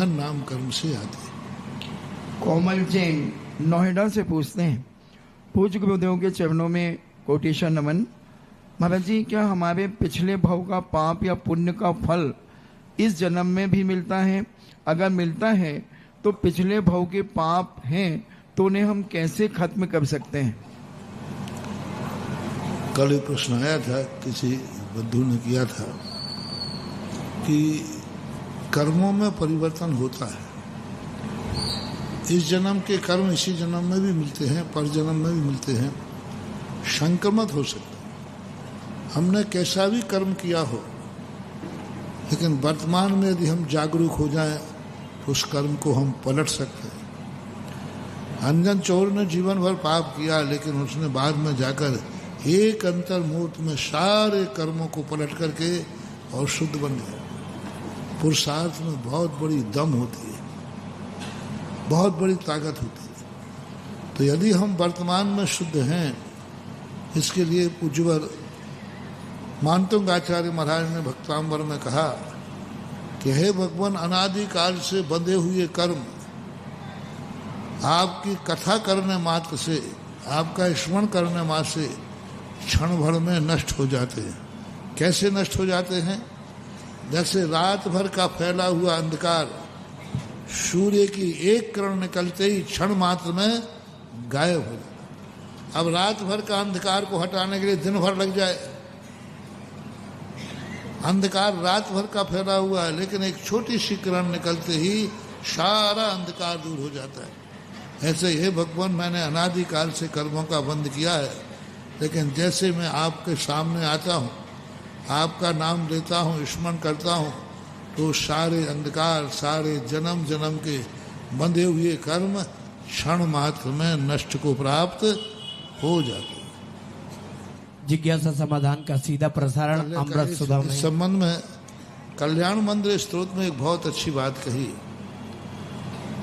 बंधन नाम कर्म से आती है। कोमल जैन नोएडा से पूछते हैं, पूज्य गुरुदेव के चरणों में कोटेशन नमन। महाराज जी, क्या हमारे पिछले भव का पाप या पुण्य का फल इस जन्म में भी मिलता है? अगर मिलता है तो पिछले भव के पाप हैं तो उन्हें हम कैसे खत्म कर सकते हैं? कल एक प्रश्न आया था, किसी बंधु ने किया था कि कर्मों में परिवर्तन होता है। इस जन्म के कर्म इसी जन्म में भी मिलते हैं, पर जन्म में भी मिलते हैं, संक्रमित हो सकते हैं। हमने कैसा भी कर्म किया हो, लेकिन वर्तमान में यदि हम जागरूक हो जाएं तो उस कर्म को हम पलट सकते हैं। अंजन चोर ने जीवन भर पाप किया, लेकिन उसने बाद में जाकर एक अंतर मुहूर्त में सारे कर्मों को पलट करके और शुद्ध बन गया। पुरुषार्थ में बहुत बड़ी दम होती है, बहुत बड़ी ताकत होती है। तो यदि हम वर्तमान में शुद्ध हैं, इसके लिए पूज्यवर मानतुंग आचार्य महाराज ने भक्तांबर में कहा कि हे भगवान, अनादिकाल से बंधे हुए कर्म आपकी कथा करने मात्र से, आपका स्मरण करने मात्र से क्षण भर में नष्ट हो जाते हैं। कैसे नष्ट हो जाते हैं? जैसे रात भर का फैला हुआ अंधकार सूर्य की एक किरण निकलते ही क्षण मात्र में गायब हो जाता। अब रात भर का अंधकार को हटाने के लिए दिन भर लग जाए। अंधकार रात भर का फैला हुआ है, लेकिन एक छोटी सी किरण निकलते ही सारा अंधकार दूर हो जाता है। ऐसे ही भगवान, मैंने अनादिकाल से कर्मों का बंध किया है, लेकिन जैसे मैं आपके सामने आता हूँ, आपका नाम लेता हूँ, स्मरण करता हूँ, तो सारे अंधकार, सारे जन्म जन्म के बंधे हुए कर्म क्षण मात्र में नष्ट को प्राप्त हो जाते। जिज्ञासा समाधान का सीधा प्रसारण अमृत सुधा में। इस संबंध में कल्याण मंदिर स्तोत्र में एक बहुत अच्छी बात कही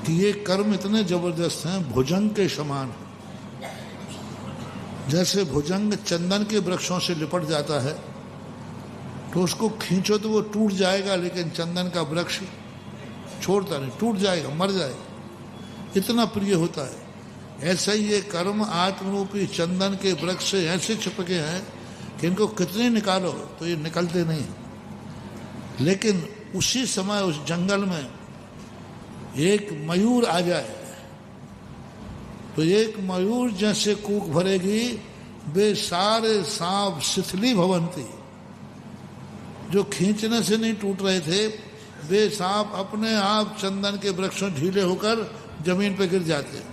कि ये कर्म इतने जबरदस्त हैं, भुजंग के समान है। जैसे भुजंग चंदन के वृक्षों से लिपट जाता है, तो उसको खींचो तो वो टूट जाएगा, लेकिन चंदन का वृक्ष छोड़ता नहीं, टूट जाएगा, मर जाएगा, इतना प्रिय होता है। ऐसा ही ये कर्म आत्मरूपी चंदन के वृक्ष से ऐसे चिपके हैं कि इनको कितने निकालो तो ये निकलते नहीं। लेकिन उसी समय उस जंगल में एक मयूर आ जाए, तो एक मयूर जैसे कूक भरेगी, वे सारे सांप शिथिली भवंती, जो खींचने से नहीं टूट रहे थे, वे सांप अपने आप चंदन के वृक्षों ढीले होकर जमीन पर गिर जाते हैं।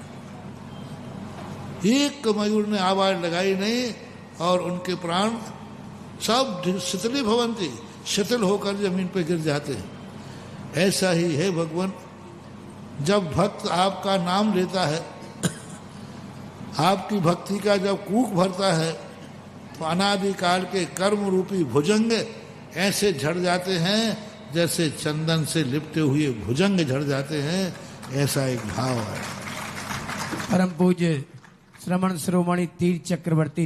एक मयूर ने आवाज लगाई नहीं और उनके प्राण सब शिथिली भवंती, शिथिल होकर जमीन पर गिर जाते हैं। ऐसा ही है भगवान, जब भक्त आपका नाम लेता है, आपकी भक्ति का जब कूक भरता है, तो अनादिकाल के कर्म रूपी भुजंग ऐसे झड़ जाते हैं जैसे चंदन से लिपटे हुए भुजंग झड़ जाते हैं। ऐसा एक भाव है। परम पूज्य श्रमण शिरोमणि तीर्थ चक्रवर्ती